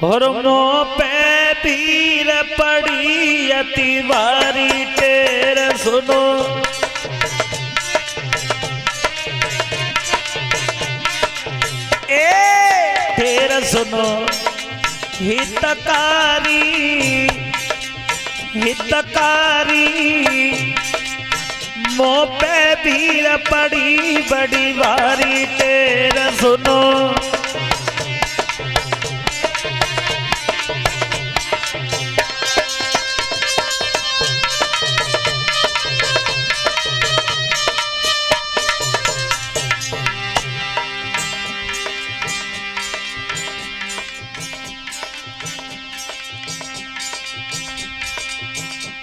और मुँह पे भीर पड़ी अति भारी टेर सुनो। टेर सुनो हितकारी हितकारी, मुँह पे भीर पड़ी बड़ी भारी टेर सुनो।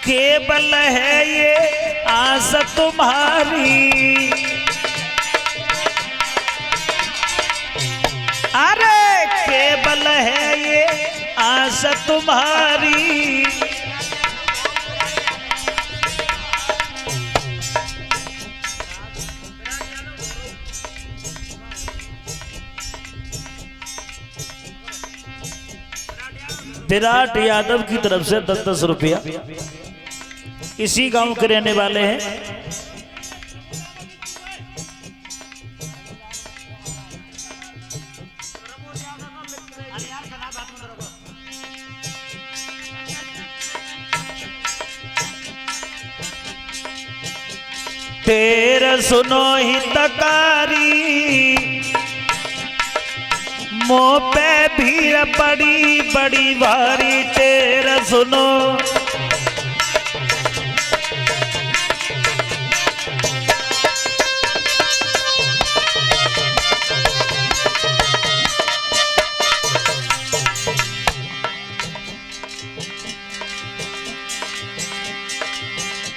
केवल है ये आस तुम्हारी, अरे केवल है ये आस तुम्हारी। विराट यादव की तरफ से 10-10 रुपया इसी गांव के रहने वाले हैं। तेरा सुनो हितकारी, मुँह पे भीड़ पड़ी बड़ी भारी तेरा सुनो।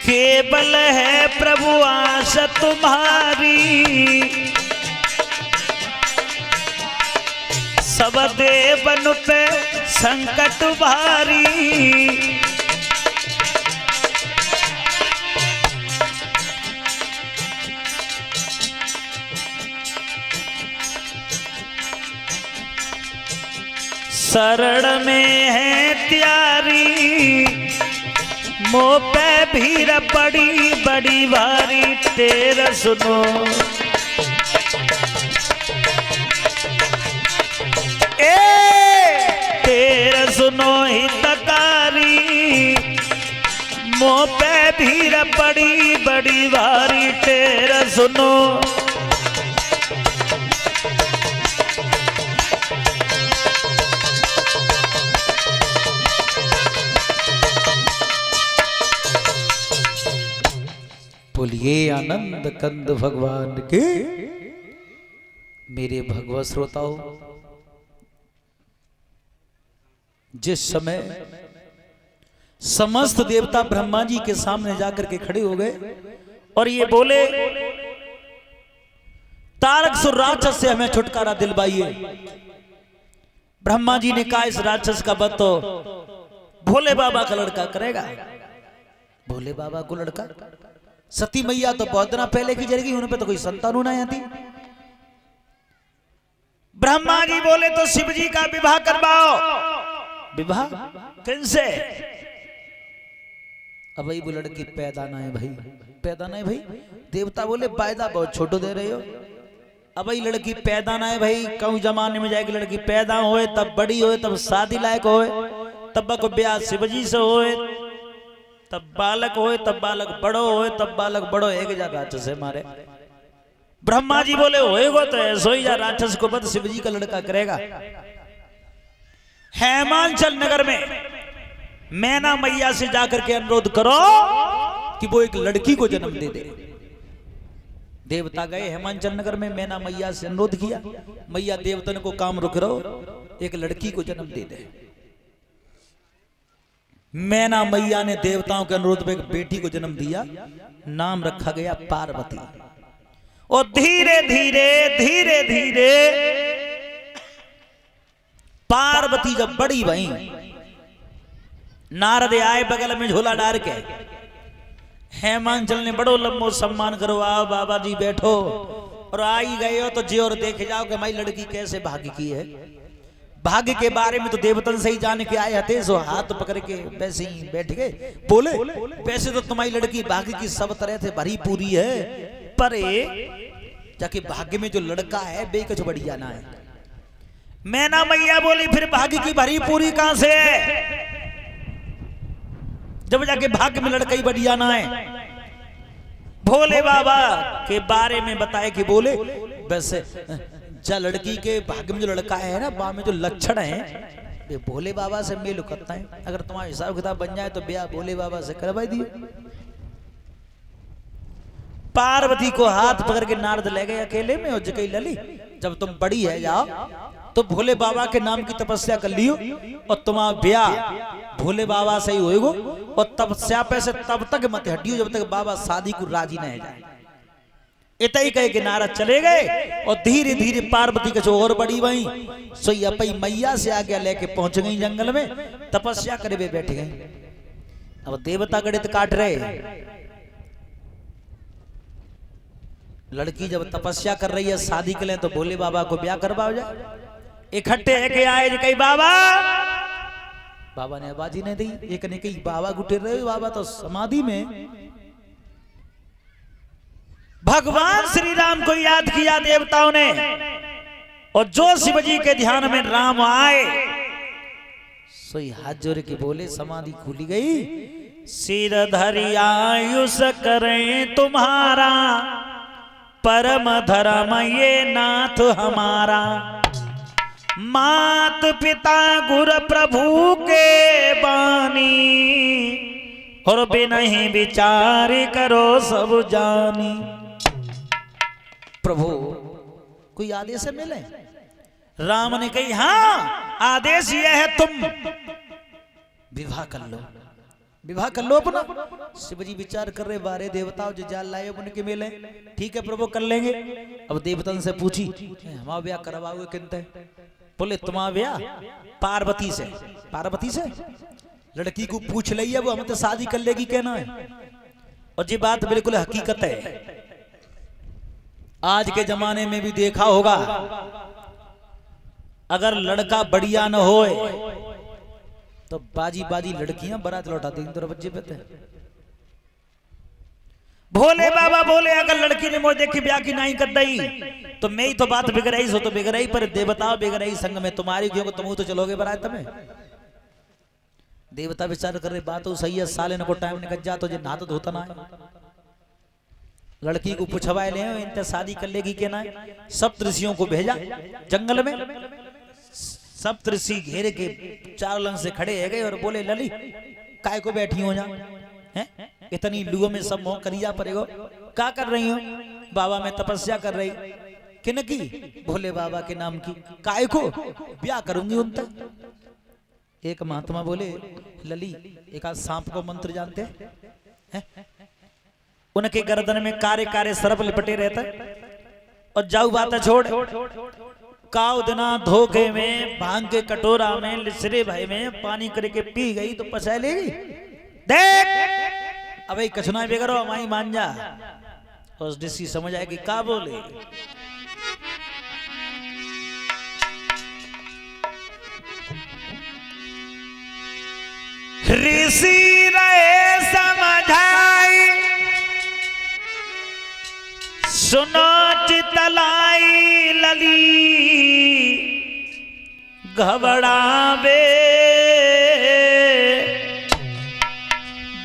केवल है प्रभु आस तुम्हारी, सब देवन पे संकट भारी। शरण में है त्यारी, मुँह पे भीड़ पड़ी बड़ी भारी तेरा सुनो। तेरा सुनो हितकारी, मुँह पे भीड़ पड़ी बड़ी भारी तेरा सुनो। बोलिए आनंद कंद भगवान के। मेरे भगवत श्रोताओं, जिस समय समस्त देवता ब्रह्मा जी के सामने जाकर के खड़े हो गए और ये बोले, तारकासुर राक्षस से हमें छुटकारा दिलवाइए। ब्रह्मा जी ने कहा, इस राक्षस का वध तो भोले बाबा का लड़का करेगा। भोले बाबा को लड़का? सती मैया तो बहुत दिन पहले की जरेगी, उन पे तो कोई संतान होना आती। ब्रह्मा जी बोले तो शिव जी का विवाह करवाओ। विवाह किनसे? अब भाई वो लड़की पैदा ना है भाई, पैदा ना है भाई। देवता बोले वायदा बहुत छोटो दे रहे हो। अब भाई लड़की पैदा ना है भाई, कौन जमाने में जाएगी लड़की पैदा होए तब बड़ी होए तब शादी लायक होए, तब को ब्याह शिव जी से होए, तब बालक होए, तब बालक बड़ो होए, तब बालक बड़ो एक जा राक्षस है मारे। ब्रह्मा जी बोले होएगा तो ऐसो ही जा राक्षस को बद शिव जी का लड़का करेगा। हेमांचल नगर में मैना मैया से जाकर के अनुरोध करो कि वो एक लड़की को जन्म दे दे। देवता गए हेमांचल नगर में, मैना मैया से अनुरोध किया, मैया देवतन को काम रुक रहो, एक लड़की को जन्म दे दे। मैना मैया ने देवताओं के अनुरोध पे एक बेटी को जन्म दिया, नाम रखा गया पार्वती। और धीरे धीरे धीरे धीरे पार्वती जब बड़ी भई, नारद आए बगल में झोला डाल के। हेमांचल ने बड़ो लंबो सम्मान करो, आओ बाबा जी बैठो। और आई गए हो तो जी और देखे जाओ कि हमारी लड़की कैसे भागी की है। भाग्य के बारे में तो देवतन से ही जान के आए हते, सो हाथ पकड़ के वैसे ही बैठ गए। बोले वैसे तो तुम्हारी लड़की भाग्य की सब तरह से भरी पूरी है, पर जाके भाग्य में जो लड़का है बे कुछ बढ़िया ना है। मैना मैया बोली फिर भाग्य की भरी पूरी कहां से है, जब जाके भाग्य में लड़का ही बढ़िया ना है। भोले बाबा के बारे में बताए कि बोले वैसे जा लड़की के भाग्य में जो लड़का है ना, बा में जो लक्षण है ये भोले बाबा से मेल करता है। अगर तुम्हारा हिसाब किताब बन जाए तो ब्याह भोले बाबा से करवाई दिए। पार्वती को हाथ पकड़ के नारद ले गए अकेले में और जकई लली, जब तुम बड़ी है जाओ तो भोले बाबा के नाम की तपस्या कर लियो और तुम्हारा ब्याह भोले बाबा से ही होएगो। और तपस्या पे से तब तक मत हटियो जब तक बाबा शादी को राजी न जाए। इतना ही कहे कि नारद चले गए और धीरे धीरे पार्वती के जो और बड़ी वही सोई अपई मैया से आगे लेके पहुंच गई जंगल में, तपस्या करे वे बैठ गई। अब देवता गणित काट रहे, लड़की जब तपस्या कर रही है शादी के लिए तो भोले बाबा को ब्याह करवाओ जाए। इकट्ठे है के आए कई बाबा, बाबा ने आवाजी नहीं दी। एक ने कही बाबा गुटे रहे, बाबा तो समाधि में। भगवान श्री राम को याद किया देवताओं ने, और जो शिव जी के ध्यान में राम आए सोई हाथ जोड़ के बोले समाधि खुली गई। सिर धरि आयुष करें तुम्हारा, परम धर्म ये नाथ हमारा। मात पिता गुरु प्रभु के बानी, और बिनहि विचार करो सब जानी। प्रभु कोई आदेश मिले? राम ने कही हाँ आदेश यह है तुम विवाह कर लो, विवाह कर लो अपना। शिवजी विचार कर रहे बारे देवताओं जो जाल लाए उनके मिले, ठीक है प्रभु कर लेंगे। अब देवतन से पूछी हमारा ब्याह करवाओगे किनते? बोले तुम्हारा ब्याह पार्वती से। पार्वती से लड़की को पूछ ली है, वो हम तो शादी कर लेगी कहना है। और ये बात बिल्कुल हकीकत है। आज के जमाने में भी देखा होगा, अगर लड़का बढ़िया न होए तो बाजी बाजी लड़कियां बारात लौटाती दरवाजे पे। भोले बाबा बोले अगर लड़की ने मोह देखी ब्याह की नहीं कर दई तो मैं ही तो बात बिगड़ाई सो तो बिगड़ाई, पर देवता बिगड़ाई संग में तुम्हारी, क्योंकि तुम तो चलोगे बारात में। देवता विचार कर रहे बात तो सही है, साले को टाइम निकल जा तो जे नहा तो धोता ना है। लड़की को पूछवाए ले इनसे शादी कर लेगी के ना। सप्तऋषियों को भेजा जंगल में, सप्तऋषि घेरे के चार लंग से खड़े है गए और बोले लली काय को बैठी हो जा, इतनी लुओ में सब मोह करिया पड़ेगो, क्या कर रही हो? बाबा मैं तपस्या कर रही। किन की? भोले बाबा के नाम की। काय को? ब्याह करूंगी उन तक। एक महात्मा बोले लली एक आध सांप को मंत्र जानते हैं? उनके गर्दन में कारे कारे सर्प लिपटे रहता और जाऊ बात छोड़ काउ दिना धोखे में भांग के कटोरा में लिसरे भाई में पानी करके पी गई तो पचा लेगी। देख अब कछुना बेगरो हमारी मान जा। उस ऋषि समझ आएगी का बोले। ऋषि रहे समझाई सुनो चितलाई लली घबरावे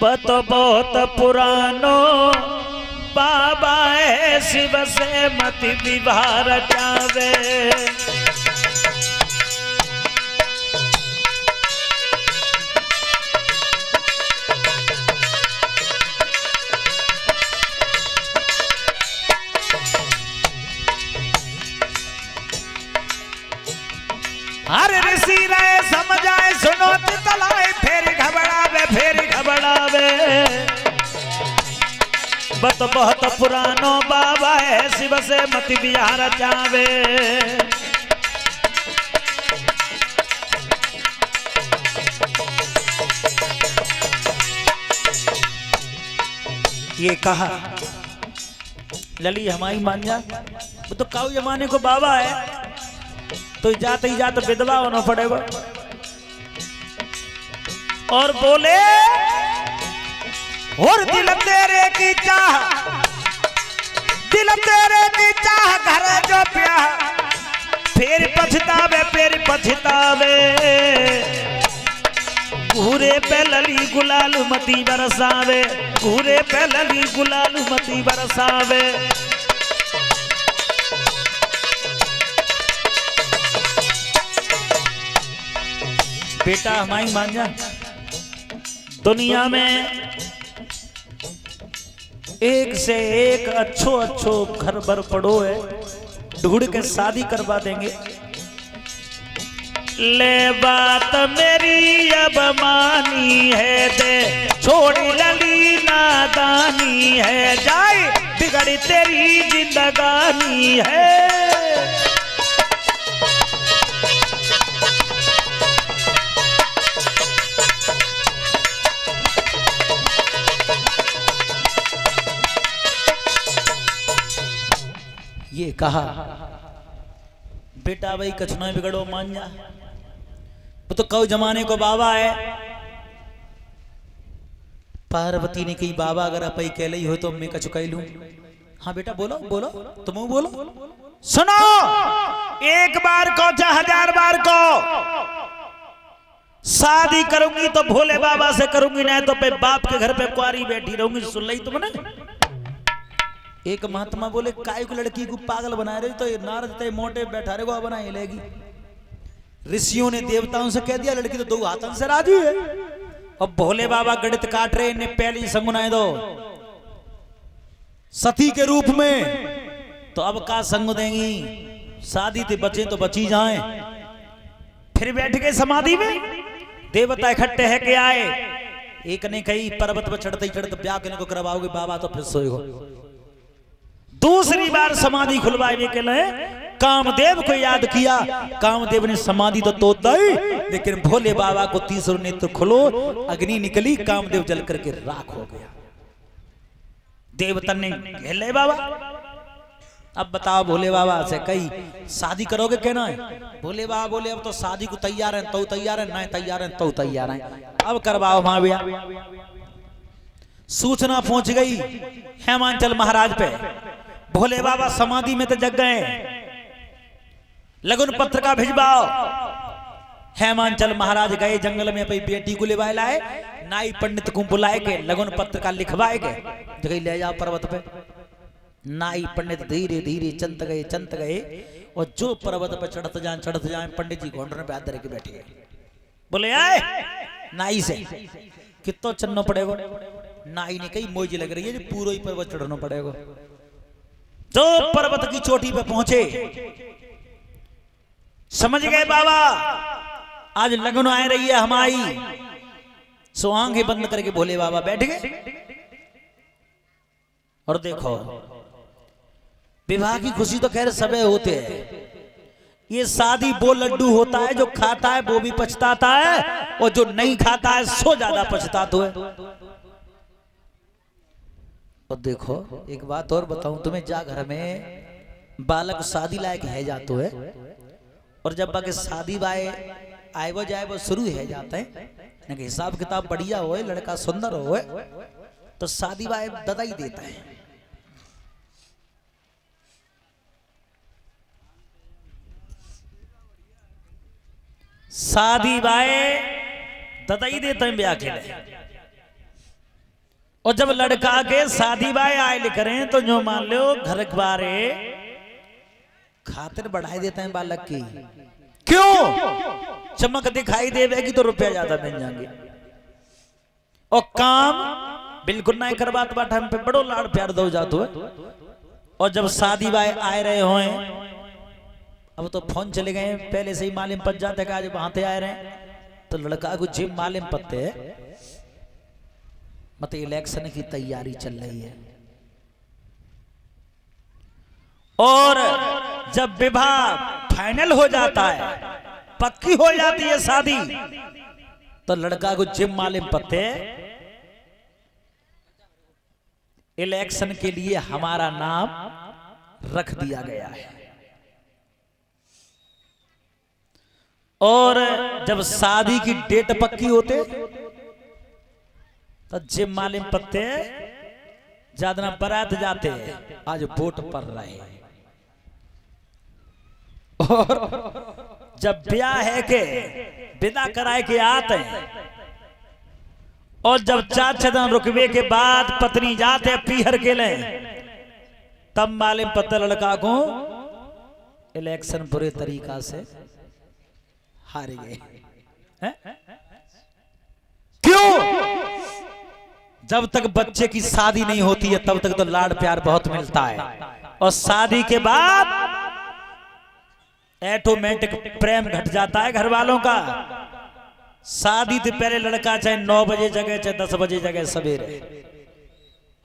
बत बहुत पुरानो बाबा है शिव से मत विवाह रचावे। हरे ऋषि रहे समझाए सुनो चितलाए फेर घबरावे बत बहुत पुरानो बाबा है शिव से मत बिहार रचावे। ये कहा लली हमारी मान जा, वो तो काऊ जमाने को बाबा है, तो जाते ही जाते विधवा होना पड़ेगा। और बोले और दिल तेरे की चाह, दिल तेरे की चाह घर जो प्याह, फिर पछतावे घूरे पे लली गुलाल मती बरसावे, घूरे पे लली गुलाल मती बरसावे। बेटा हमारी मान जा, दुनिया में एक से एक अच्छो घर भर पड़ो है, ढूंढ के शादी करवा देंगे। ले बात मेरी अब मानी है, दे छोड़ी लली नादानी है, जाए बिगड़ी तेरी जिंदगानी है। ये कहा बेटा भाई कछ ना बिगड़ो मान जा, वो तो कौ जमाने को बाबा है। पार्वती ने कही बाबा अगर अपई कह ली हो तो मैं कछु कह लूं। हाँ बेटा बोलो बोलो तुम बोलो। सुनो एक बार को चाहे 1000 बार को शादी करूंगी तो भोले बाबा से करूंगी, नहीं तो पे बाप के घर पे कुआरी बैठी रहूंगी। सुन ली तुमने? एक महात्मा बोले काय को लड़की को पागल बना रहे तो नारद ते मोटे बैठा रहे को बना लेगी। ऋषियों ने देवताओं से कह दिया लड़की तो 2 हाथों से राजी है। अब भोले बाबा गणित काट रहे ने पहली संगुनाए दो सती के रूप में, तो अब का संग देंगी, शादी ते बचे तो बची जाएं। फिर बैठ गए समाधि में, देवता इकट्ठे है के आए। एक ने कही पर्वत पर चढ़ते चढ़ते ब्याह करने को करवाओगे बाबा तो फिर सोएगो। दूसरी बार समाधि खुलवाए के लिए कामदेव को याद किया, कामदेव ने समाधि तो तोड़ दी, लेकिन भोले बाबा को तीसरा नेत्र खुलो, अग्नि निकली, कामदेव जल करके राख हो गया। देवता ने ले बाबा अब बताओ भोले बाबा से कही शादी करोगे कहना है। भोले बाबा बोले अब तो शादी को तैयार है, तो तैयार है, नहीं तैयार है तो तैयार है, अब करवाओ वहां भैया। सूचना पहुंच गई हेमांचल महाराज पे, भोले बाबा समाधि में तो जग गए, लगन पत्र का भिजवाओ। हेमांचल महाराज गए जंगल में अपनी बेटी को ले लाए, नाई पंडित को बुलाए के लगन पत्र का लिखवाए के ले जाओ पर्वत पे। नाई पंडित धीरे धीरे चंत गए और जो पर्वत पे चढ़ते जाए पंडित जी घोंटने पे हाथ धर के बैठे गए। बोले आए नाई से कितो चलना पड़ेगा। नाई ने कही मोजी लग रही है पूरा ही पर्वत चढ़ना पड़ेगा। जो पर्वत की चोटी पे पहुंचे समझ गए बाबा आज लगन आ रही है हमारी, सो आंखें बंद करके भोले बाबा बैठ गए। और देखो विवाह की खुशी तो खैर सबे होते हैं, ये शादी वो लड्डू होता है जो खाता है वो भी पछताता है, और जो नहीं खाता है सो ज्यादा पछताता है। और देखो एक बात और बताऊं तुम्हें, जा घर में बालक शादी लायक है जाते है, और जब बाकी शादी बाए आए वो जाए वो शुरू है जाते हैं, हिसाब किताब बढ़िया हो, लड़का सुंदर हो तो शादी बाए ददा ही देता है। शादी बाए ददा ही देते हैं ब्याह के लिए। और जब लड़का के शादी बाए आए लिख रहे हैं तो जो मान लो घर बारे खातिर बढ़ाई देते हैं बालक की। क्यों? चमक दिखाई देवेगी तो रुपया ज्यादा मिल जाएंगे, और काम बिल्कुल नहीं करवात बाटा हम पे बड़ो लाड़ प्यार दो जातो है। और जब शादी बाए आए रहे हो अब तो फोन चले गए, पहले से ही मालूम पड़ जाता है कि आज वहां से आए रहे, तो लड़का को जिम मालूम पड़ते है मतलब इलेक्शन की तैयारी चल रही है। और जब विवाह फाइनल हो जाता है, पक्की हो जाती है शादी, तो लड़का को जिम मालूम पड़ते इलेक्शन के लिए हमारा नाम रख दिया गया है। और जब शादी की डेट पक्की होते तो जिम मालिम पत्ते ज्यादा बारात जाते आज वोट पड़ रहे हैं। और जब ब्याह है के विदा कराए के आते हैं और जब 4-6 दिन रुकवे के बाद पत्नी जाते पीहर के ले तब मालिम पत्ता लड़का को इलेक्शन बुरे तरीका से हार गए। क्यों? जब तक बच्चे की शादी नहीं होती है तब तक तो लाड प्यार बहुत मिलता है और शादी के बाद ऑटोमेटिक प्रेम घट जाता है घर वालों का। शादी से पहले लड़का चाहे 9 बजे जगह चाहे 10 बजे जगह सवेरे,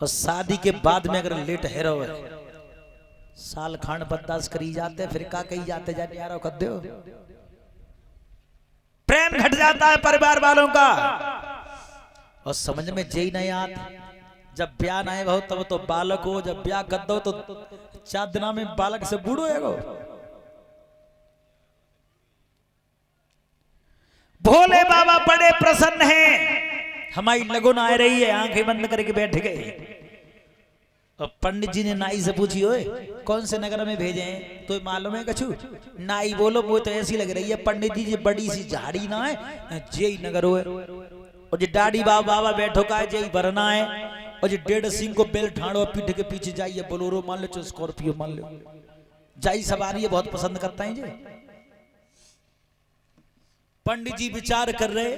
और शादी के बाद में अगर लेट हेरो है साल खान बर्दाश्त करी जाते फिर का कही जाते जाने यारो कर दो। प्रेम घट जाता है परिवार वालों का और समझ में जेई नहीं आता। जब ब्याह नहीं हो तब तो बालक हो, जब ब्याह कर दो तो 4 दिना में बालक से बूढ़ो है। भोले बाबा बड़े प्रसन्न हैं, हमारी लगन आ रही है, आंखें बंद करके बैठ गए। और पंडित जी ने नाई से पूछी ओए कौन से नगर में भेजे हैं तो मालूम है कछु? नाई बोलो वो तो ऐसी लग रही है पंडित जी बड़ी सी झाड़ी ना है जेई नगर हो। और जो दाढ़ी बाबा बैठो का जेई भरना है। और जो 1.5 सिंह को बेल ठाड़ो पीठ के पीछे जाइए बोलोरो मान लो चाहे स्कॉर्पियो मान लो जाई सवारी बहुत पसंद करता है जी। पंडित जी विचार कर रहे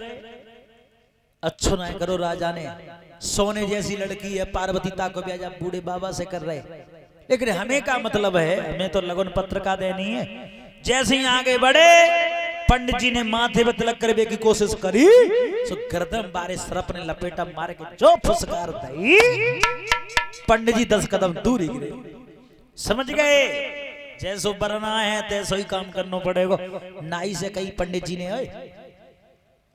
अच्छो ना करो राजा ने सोने जैसी लड़की है पार्वती ताको ब्याह बूढ़े बाबा से कर रहे, लेकिन हमें क्या मतलब है, हमें तो लगन पत्र का देनी है। जैसे ही आगे बढ़े पंडित जी ने माथे पे तिलक करने की कोशिश करी तो गर्दन बारे सरप ने लपेटा मार के जो फुसकार दी पंडित जी 10 कदम दूर ही गिरे। समझ गए जैसो बरना है तैसो ही काम करना पड़ेगा। नाई से कही पंडित जी ने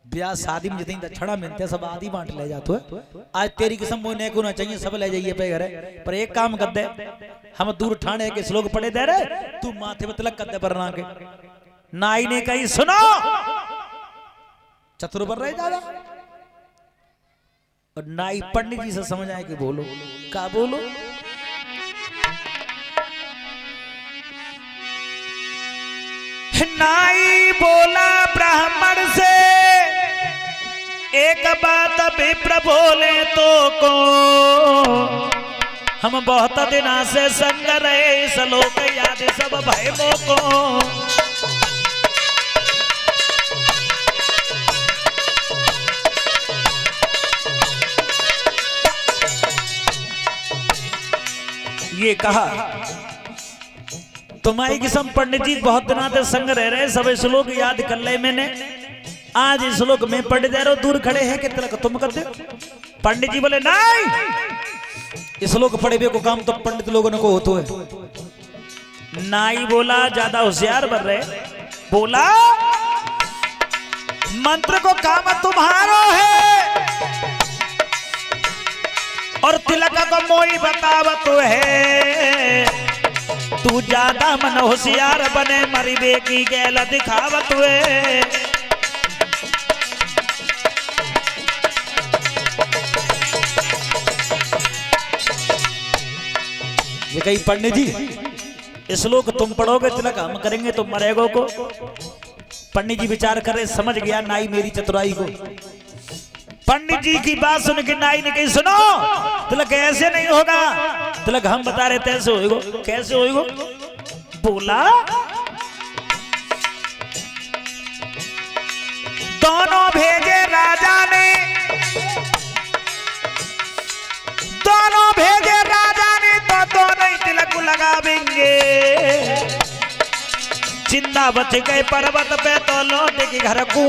ब्याह शादी में जितनी दक्षिणा मिलते सब आदि बांट ले जाते है, आज तेरी किस्म मोने को ना चाहिए सब ले जाइए पे घरे पर एक काम कर दे हम दूर ठाणे के श्लोक पढ़े दे रहे तू माथे पे तिलक कर दे बरना के। नाई ने कही सुनो चतुर बर रहे ज्यादा। और नाई पंडित जी से समझ आए कि बोलो का बोलो। नाई बोला ब्राह्मण से एक बात विप्र बोले तो को हम बहुत दिना से संग रहे सलोक याद सब भय को। ये कहा तुम्हारी किस्म पंडित जी बहुत दिना से संग रह रहे सब श्लोक याद कर ले मैंने आज इस श्लोक में पंडित जी दूर खड़े हैं कि तिलक तुम करते। पंडित जी बोले नहीं इस श्लोक पढ़े हुए को काम तो पंडित लोगों को होतो है। नाई बोला ज्यादा होशियार बन रहे बोला मंत्र को काम तुम्हारो है और तिलक को मोई बतावत है। तू ज्यादा मन होशियार बने मरी बेकी गैला दिखावत हुए। ये कही पंडित जी श्लोक तुम पढ़ोगे तिलक हम करेंगे तो मरेगो को। पंडित जी विचार कर रहे समझ गया नाई मेरी चतुराई को। पंडित जी की बात सुन के नाई ने कही सुनो तिलक ऐसे नहीं होगा तिलक हम बता रहे तैसे होएगो। कैसे होएगो? बोला दोनों भेजे राजा ने तो दोनों ही तिलक लगावेंगे। जिंदा बच गए पर्वत पे तो लौटे के घर को।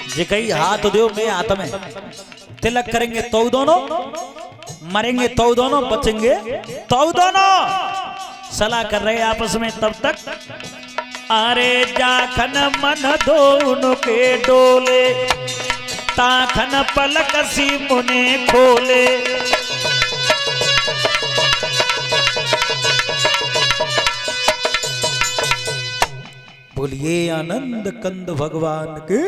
जी कही हाथ दो मैं हाथ में तिलक करेंगे तो दोनों मरेंगे तो दोनों बचेंगे तो दोनों। सलाह कर रहे आपस में तब तक अरे जाखन मन दोनों के डोले ताखन पलक सी मुने खोले। बोलिए आनंद कंद भगवान के।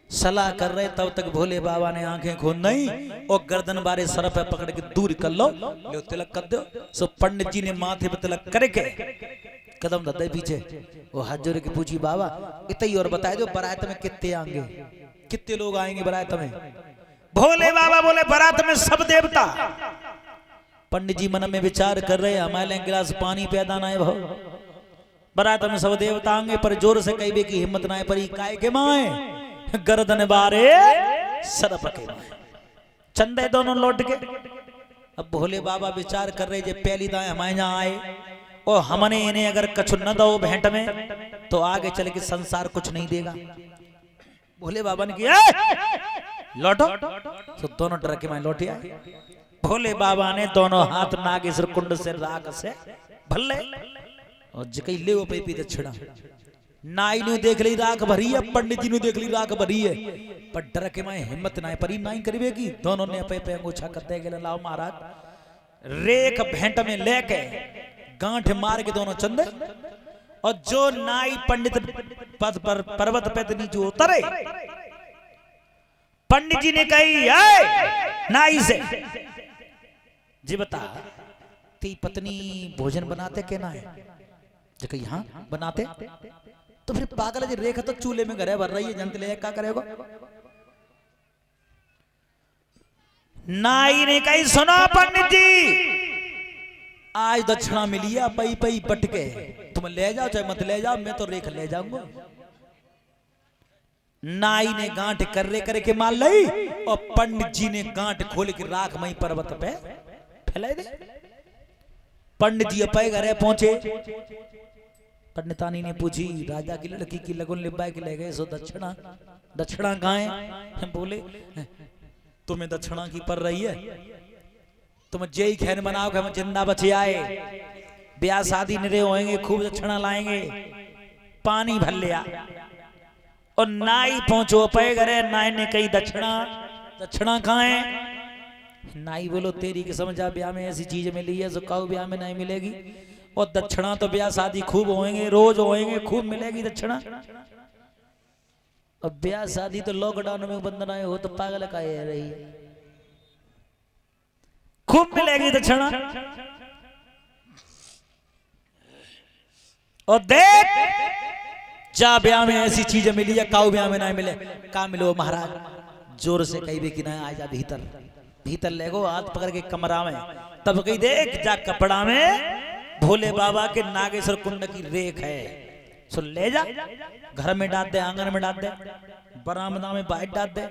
सलाह कर रहे तब तक भोले बाबा ने आंखें खोल नहीं और गर्दन बारे सर पे पकड़ के दूर कर लो, ले तिलक कर दो। सो पंडित जी ने माथे पे तिलक करके कदम धरते पीछे वो हाथ जोड़ के पूछी बाबा इतना ही और बताए दो बारात में कितने आएंगे, कितने लोग आएंगे बारात में। भोले बाबा बोले बारात में सब देवता। पंडित जी मन में विचार कर रहे हमारे गिलास पानी पैदा ना है भाव, बारात में सब देवता आएंगे पर जोर से कई की हिम्मत ना है पर काय के माए गर्दन बारे सर पके चंदे दोनों लौट के। अब भोले बाबा विचार कर रहे जे पहली दाएं हमारे यहाँ आए और हमने इन्हें अगर कछु न दो भेंट में तो आगे चल के संसार कुछ नहीं देगा। भोले बाबा ने किया लौटो, तो दोनों डर के माए लौटे आए। भोले बाबा ने दोनों हाथ नागेश्वर कुंड से राख से भल्ले और जकई ले वो पे दक्षिणा। नाई नु देख ली राख भरी है, पंडित जी नु देख ली राख भरी है, पर डर के माए हिम्मत ना परी नाई करीबे की। दोनों ने पे पे अंगूठा करते गए लाओ महाराज रेख भेंट में लेके गांठ मार के दोनों चंदे और जो नाई पंडित पद पर पर्वत पे नीचे उतरे पंडित जी ने कही नाई से जी बता ती पत्नी भोजन बनाते के ना है जो यहाँ बनाते तो फिर पागल जी रेखा तो चूल्हे में घरे भर रही है जनते ले क्या करेगा। नाई ने कही सुनो पंडित जी आज दक्षिणा मिली है पई पई पटके तुम ले जाओ चाहे मत ले जाओ मैं तो रेख ले जाऊंगा। नाई ने गांठ करे के माल ली और पंडित जी ने गांठ खोल के राख मई पर्वत पे फैला दे। पंडित जी अपे घरे पहुंचे। पंडितानी ने पूछी राजा की लड़की की लगन लिब्बा के ले गए सो दक्षिणा दक्षिणा कहाँ बोले तुम्हें दक्षिणा की पड़ रही है, तुम जय खैर मनाओ हम जिंदा बचे आए, ब्याह शादी निरे होएंगे खूब दक्षिणा लाएंगे पानी भर लिया। और नाई पहुंचो पे घरे नाई ने कही दक्षिणा दक्षिणा कहाँ है। नाई बोलो तेरी की समझा ब्याह में ऐसी चीज मिली है जो काऊ ब्याह में नहीं मिलेगी और दक्षिणा तो ब्याह शादी खूब होएंगे रोज होएंगे खूब मिलेगी दक्षिणा। अब ब्याह शादी तो लॉकडाउन में बंधन आए हो तो पागल का रही खूब मिलेगी दक्षिणा। और देख जा ब्याह में ऐसी चीजें मिली है काऊ ब्याह में नहीं मिले का मिलो महाराज। जोर से कही कि ना आ जा भीतर भीतर ले गो हाथ पकड़ के कमरा में। तब कही देख जा कपड़ा में भोले बाबा के नागेश्वर कुंड की रेख है सो ले जा घर में डाल दे आंगन में डाल दे बरामदा में बाहर डाल दे